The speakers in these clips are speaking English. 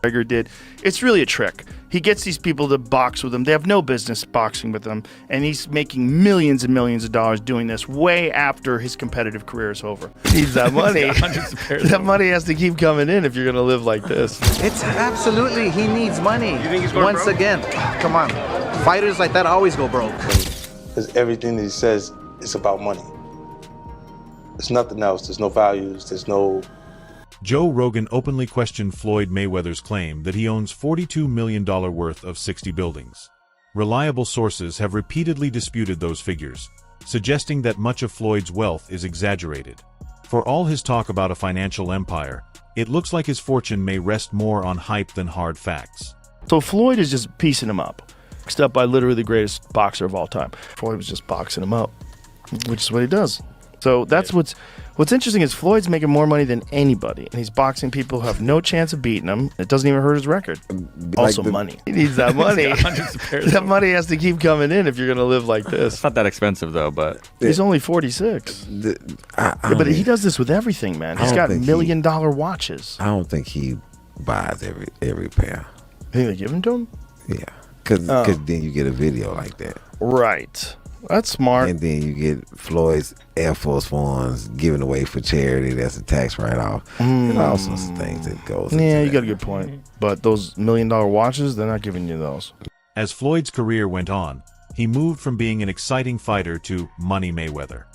McGregor did. It's really a trick. He gets these people to box with him. They have no business boxing with him, and he's making millions and millions of dollars doing this way after his competitive career is over. He needs that money. That money has to keep coming in if you're going to live like this. It's absolutely, he needs money. You think he's going Once broke? again, come on. Fighters like that always go broke. Because everything that he says is about money. There's nothing else. There's no values. There's no... Joe Rogan openly questioned Floyd Mayweather's claim that he owns $42 million worth of 60 buildings. Reliable sources have repeatedly disputed those figures, suggesting that much of Floyd's wealth is exaggerated. For all his talk about a financial empire, it looks like his fortune may rest more on hype than hard facts. So Floyd is just piecing him up. Boxed up by literally the greatest boxer of all time. Floyd was just boxing him up, which is what he does. So that's what's interesting is Floyd's making more money than anybody. And he's boxing people who have no chance of beating him. It doesn't even hurt his record. Also money. He needs that money. That money has to keep coming in if you're going to live like this. It's not that expensive though, but he's only 46. But he does this with everything, man. He's got $1 million watches. I don't think he buys every pair. You think they give them to him? Yeah, because then you get a video like that. Right. That's smart. And then you get Floyd's Air Force Ones given away for charity. That's a tax write-off. There's all sorts of things that goes into Yeah, you that. got a good point. But those $1 million watches, they're not giving you those. As Floyd's career went on, he moved from being an exciting fighter to Money Mayweather.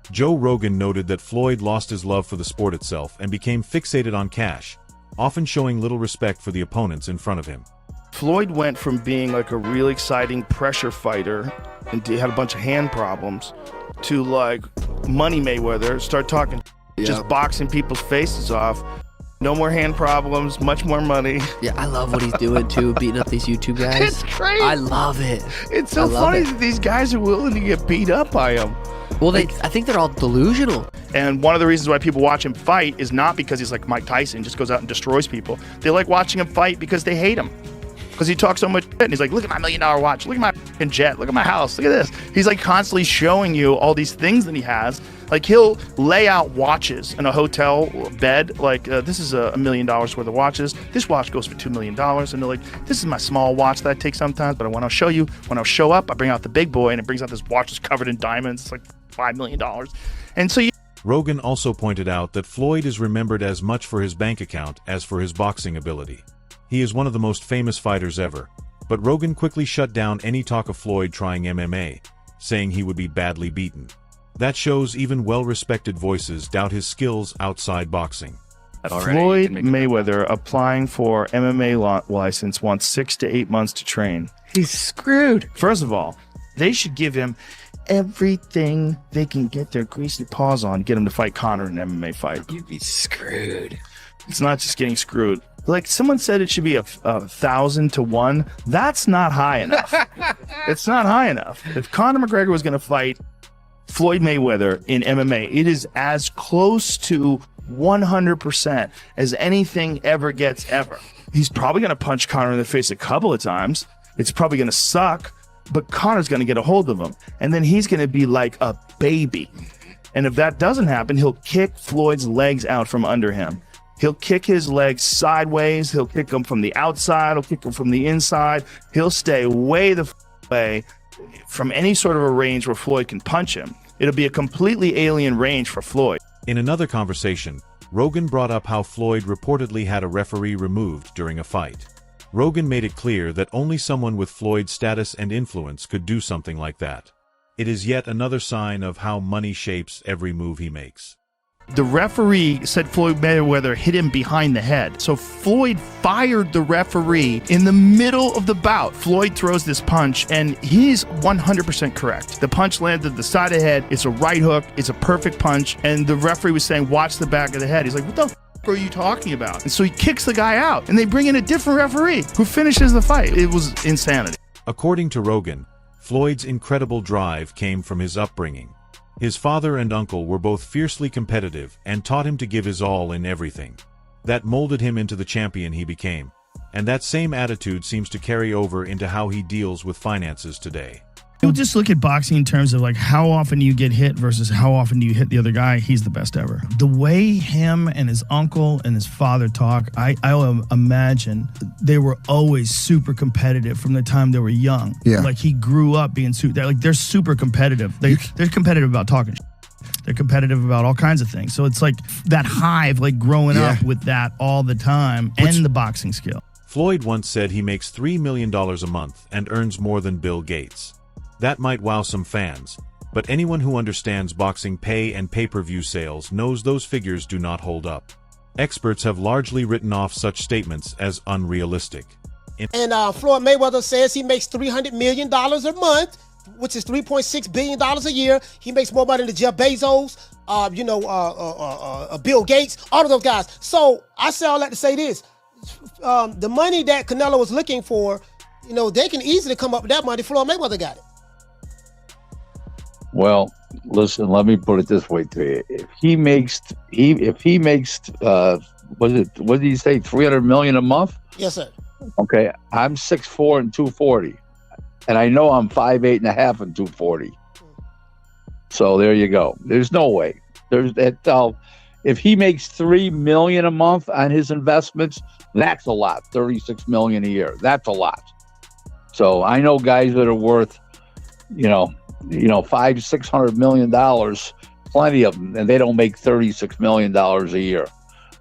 Joe Rogan noted that Floyd lost his love for the sport itself and became fixated on cash, often showing little respect for the opponents in front of him. Floyd went from being like a real exciting pressure fighter and he had a bunch of hand problems to like Money Mayweather, start talking, just boxing people's faces off. No more hand problems, much more money. Yeah, I love what he's doing too, beating up these YouTube guys. It's crazy. I love it. It's so funny that these guys are willing to get beat up by him. Well, I think they're all delusional. And one of the reasons why people watch him fight is not because he's like Mike Tyson, just goes out and destroys people. They like watching him fight because they hate him. Because he talks so much shit, and he's like, look at my $1 million watch, look at my fucking jet, look at my house, look at this. He's like constantly showing you all these things that he has. Like he'll lay out watches in a hotel bed, like this is $1 million worth of watches. This watch goes for $2 million. And they're like, this is my small watch that I take sometimes, but when I'll show you, when I'll show up, I bring out the big boy, and it brings out this watch that's covered in diamonds. It's like $5 million. And so Rogan also pointed out that Floyd is remembered as much for his bank account as for his boxing ability. He is one of the most famous fighters ever, but Rogan quickly shut down any talk of Floyd trying MMA, saying he would be badly beaten. That shows even well-respected voices doubt his skills outside boxing. Floyd Mayweather applying for MMA license wants 6 to 8 months to train. He's screwed. First of all, they should give him everything they can get their greasy paws on, get him to fight Conor in an MMA fight. You'd be screwed. It's not just getting screwed. Like someone said it should be 1,000 to 1. That's not high enough. It's not high enough. If Conor McGregor was going to fight Floyd Mayweather in MMA, it is as close to 100% as anything ever gets ever. He's probably going to punch Conor in the face a couple of times. It's probably going to suck, but Conor's going to get a hold of him. And then he's going to be like a baby. And if that doesn't happen, he'll kick Floyd's legs out from under him. He'll kick his legs sideways. He'll kick them from the outside. He'll kick them from the inside. He'll stay way the way from any sort of a range where Floyd can punch him. It'll be a completely alien range for Floyd. In another conversation, Rogan brought up how Floyd reportedly had a referee removed during a fight. Rogan made it clear that only someone with Floyd's status and influence could do something like that. It is yet another sign of how money shapes every move he makes. The referee said Floyd Mayweather hit him behind the head. So Floyd fired the referee in the middle of the bout. Floyd throws this punch, and he's 100% correct. The punch landed the side of the head. It's a right hook. It's a perfect punch. And the referee was saying, watch the back of the head. He's like, what the are you talking about? And so he kicks the guy out, and they bring in a different referee who finishes the fight. It was insanity. According to Rogan, Floyd's incredible drive came from his upbringing. His father and uncle were both fiercely competitive and taught him to give his all in everything. That molded him into the champion he became, and that same attitude seems to carry over into how he deals with finances today. You just look at boxing in terms of like how often you get hit versus how often do you hit the other guy. He's the best ever. The way him and his uncle and his father talk, I imagine they were always super competitive from the time they were young. Yeah. Like he grew up being they're super competitive. They're competitive about talking. They're competitive about all kinds of things. So it's like that hive, like growing up with that all the time, and the boxing skill. Floyd once said he makes $3 million a month and earns more than Bill Gates. That might wow some fans, but anyone who understands boxing pay and pay-per-view sales knows those figures do not hold up. Experts have largely written off such statements as unrealistic. And Floyd Mayweather says he makes $300 million a month, which is $3.6 billion a year. He makes more money than Jeff Bezos, Bill Gates, all of those guys. So I say all that to say this. The money that Canelo was looking for, they can easily come up with that money. Floyd Mayweather got it. Well, listen, let me put it this way to you. If he makes what did he say, $300 million a month? Yes, sir. Okay, I'm 6'4" and 240. And I know I'm 5'8" and a half and 240. So there you go. There's no way. There's that. If he makes $3 million a month on his investments, that's a lot. $36 million a year. That's a lot. So I know guys that are worth, $500-600 million, plenty of them, and they don't make $36 million a year,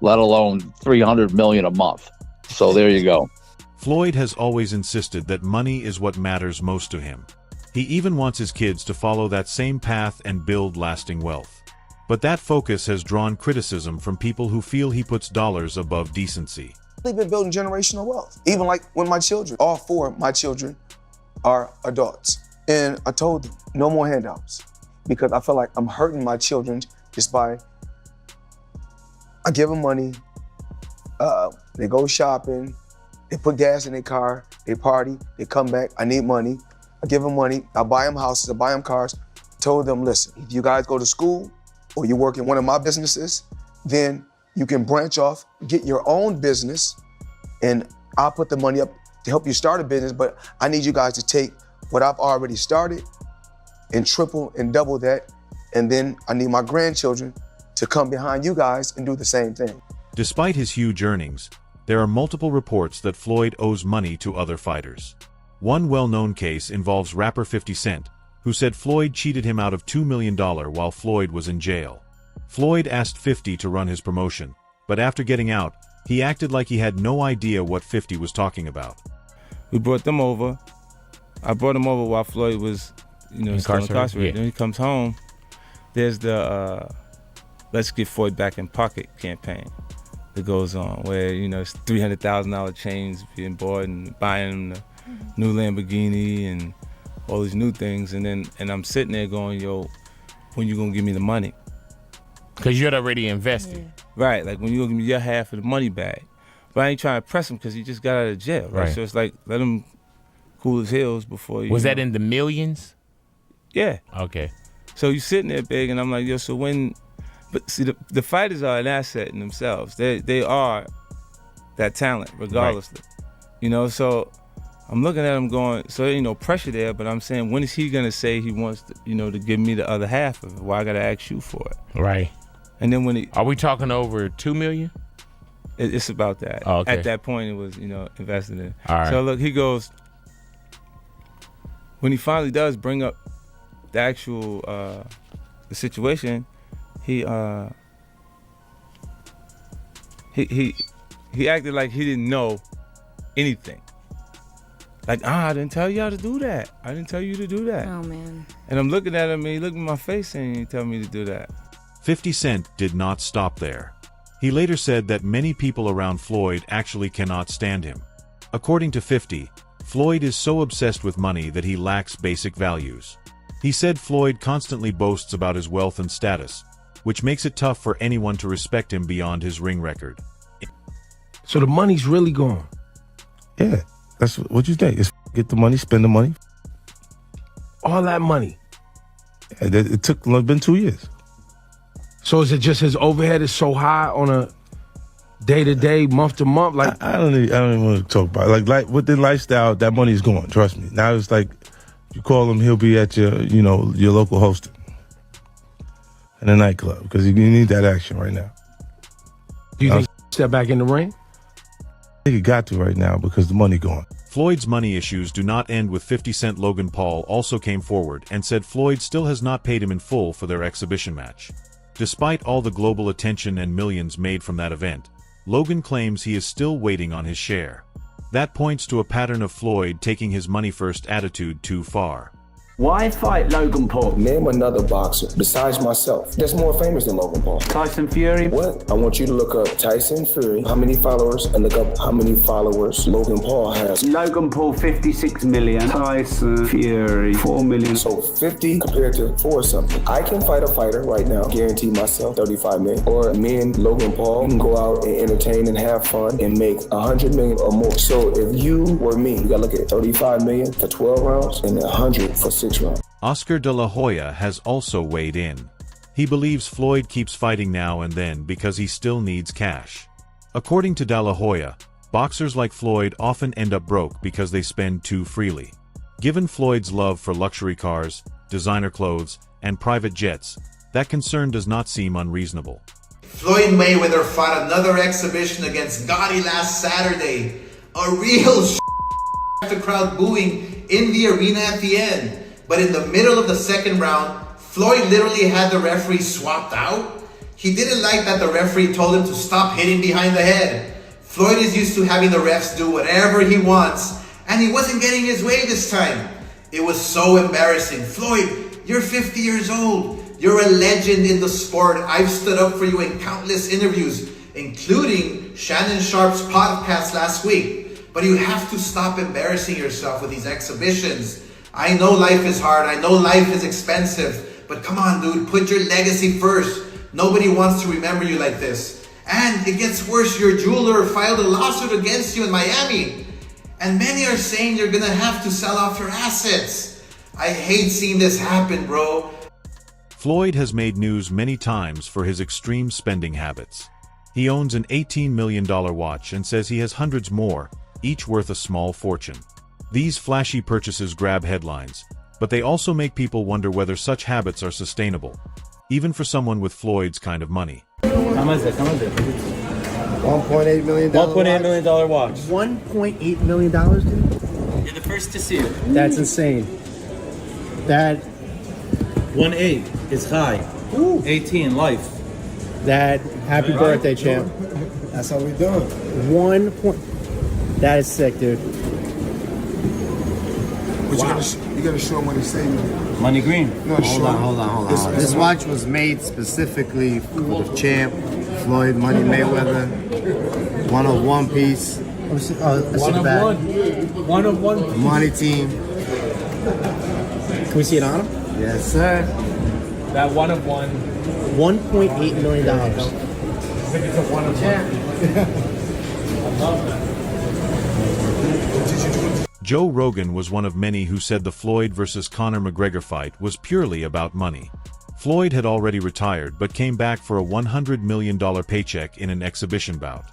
let alone $300 million a month. So there you go. Floyd has always insisted that money is what matters most to him. He even wants his kids to follow that same path and build lasting wealth. But that focus has drawn criticism from people who feel he puts dollars above decency. We've been building generational wealth. Even like when my children, all 4 of my children are adults. And I told them, no more handouts. Because I feel like I'm hurting my children just by, I give them money, they go shopping, they put gas in their car, they party, they come back, I need money. I give them money, I buy them houses, I buy them cars. Told them, listen, if you guys go to school or you work in one of my businesses, then you can branch off, get your own business, and I'll put the money up to help you start a business, but I need you guys to take what I've already started and triple and double that, and then I need my grandchildren to come behind you guys and do the same thing. Despite his huge earnings, there are multiple reports that Floyd owes money to other fighters. One well-known case involves rapper 50 Cent, who said Floyd cheated him out of $2 million while Floyd was in jail. Floyd asked 50 to run his promotion, but after getting out, he acted like he had no idea what 50 was talking about. We brought them over. I brought him over while Floyd was, still incarcerated. Yeah. Then he comes home. There's the Let's Get Floyd Back in Pocket campaign that goes on, where it's $300,000 chains being bought and buying the new Lamborghini and all these new things, and I'm sitting there going, yo, when you gonna give me the money? Because you had already invested. Right, like when you gonna give me your half of the money back. But I ain't trying to press him because he just got out of jail, right? So it's like, let him cool his heels before you. Was that in the millions? Yeah. Okay. So you sitting there big, and I'm like, yo, so when, but see, the fighters are an asset in themselves. They are that talent, regardlessly. Right. So I'm looking at him going, so there ain't no pressure there, but I'm saying, when is he gonna say he wants to, to give me the other half of it? Why I gotta ask you for it? Right. And then when are we talking over $2 million? It's about that. Oh, okay. At that point, it was, invested in. All right. So look, he goes, when he finally does bring up the actual the situation, he acted like he didn't know anything. Like, I didn't tell y'all to do that. I didn't tell you to do that. Oh, man. And I'm looking at him, and he looked in my face saying he tell me to do that. 50 Cent did not stop there. He later said that many people around Floyd actually cannot stand him. According to 50, Floyd is so obsessed with money that he lacks basic values. He said Floyd constantly boasts about his wealth and status, which makes it tough for anyone to respect him beyond his ring record. So the money's really gone? Yeah, that's what you think. It's get the money, spend the money. All that money? Yeah, it took been 2 years. So is it just his overhead is so high on a day-to-day, month-to-month? Like I don't even want to talk about it. Like with the lifestyle, that money's gone. Trust me. Now it's like You call him, he'll be at your, your local hosting in a nightclub because you need that action right now. Do you think step back in the ring? I think he got to right now because the money gone. Floyd's money issues do not end with 50 Cent. Logan Paul also came forward and said Floyd still has not paid him in full for their exhibition match. Despite all the global attention and millions made from that event, Logan claims he is still waiting on his share. That points to a pattern of Floyd taking his money-first attitude too far. Why fight Logan Paul? Name another boxer besides myself that's more famous than Logan Paul. Tyson Fury? What? I want you to look up Tyson Fury, how many followers, and look up how many followers Logan Paul has. Logan Paul, 56 million. Tyson Fury, 4 million. So 50 compared to 4 something. I can fight a fighter right now, guarantee myself 35 million. Or me and Logan Paul can go out and entertain and have fun and make 100 million or more. So if you were me, you gotta look at 35 million for 12 rounds and 100 for 6 rounds. Oscar De La Hoya has also weighed in. He believes Floyd keeps fighting now and then because he still needs cash. According to De La Hoya, boxers like Floyd often end up broke because they spend too freely. Given Floyd's love for luxury cars, designer clothes, and private jets, that concern does not seem unreasonable. Floyd Mayweather fought another exhibition against Gotti last Saturday. A real the crowd booing in the arena at the end. But in the middle of the second round, Floyd literally had the referee swapped out. He didn't like that the referee told him to stop hitting behind the head. Floyd is used to having the refs do whatever he wants, and he wasn't getting his way this time. It was so embarrassing. Floyd, you're 50 years old. You're a legend in the sport. I've stood up for you in countless interviews, including Shannon Sharp's podcast last week. But you have to stop embarrassing yourself with these exhibitions. I know life is hard. I know life is expensive. But come on, dude, put your legacy first. Nobody wants to remember you like this. And it gets worse. Your jeweler filed a lawsuit against you in Miami. And many are saying you're going to have to sell off your assets. I hate seeing this happen, bro. Floyd has made news many times for his extreme spending habits. He owns an $18 million watch and says he has hundreds more, each worth a small fortune. These flashy purchases grab headlines, but they also make people wonder whether such habits are sustainable, even for someone with Floyd's kind of money. How much is it? $1.8 million. $1.8 million watch. $1.8 million, dude? You're the first to see it. That's insane. That 1.8 is high. 18 life. Dad, happy birthday, champ. That's how we doing. 1 point. That is sick, dude. But you gotta show him what he's saying. Money green. No, hold on. This watch was made specifically for the champ, Floyd Money Mayweather. 101 piece. One of one. Money team. Can we see it on him? Yes, sir. That one of one. $1.8 million. I think it's a one of one. I love that. Joe Rogan was one of many who said the Floyd versus Conor McGregor fight was purely about money. Floyd had already retired but came back for a $100 million paycheck in an exhibition bout.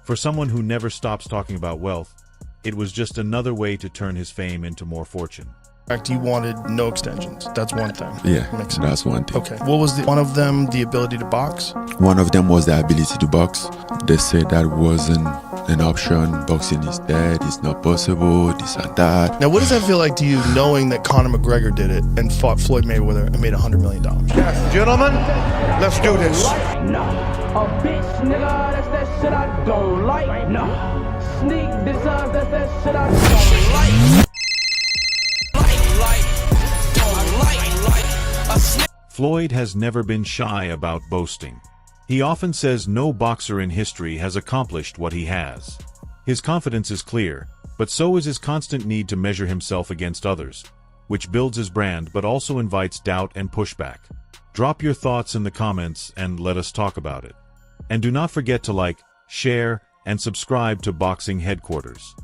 For someone who never stops talking about wealth, it was just another way to turn his fame into more fortune. In fact, he wanted no extensions. That's one thing. Yeah, that's one thing. Okay. What was one of them? The ability to box? One of them was the ability to box. They said that wasn't an option. Boxing is dead. It's not possible. This and that. Now, what does that feel like to you, knowing that Conor McGregor did it and fought Floyd Mayweather and made $100 million? Yes, gentlemen, let's do this. Nah, a bitch, nigga, that's that shit I don't like. Nah, sneak designs, that's that shit I don't like. Floyd has never been shy about boasting. He often says no boxer in history has accomplished what he has. His confidence is clear, but so is his constant need to measure himself against others, which builds his brand but also invites doubt and pushback. Drop your thoughts in the comments and let us talk about it. And do not forget to like, share, and subscribe to Boxing Headquarters.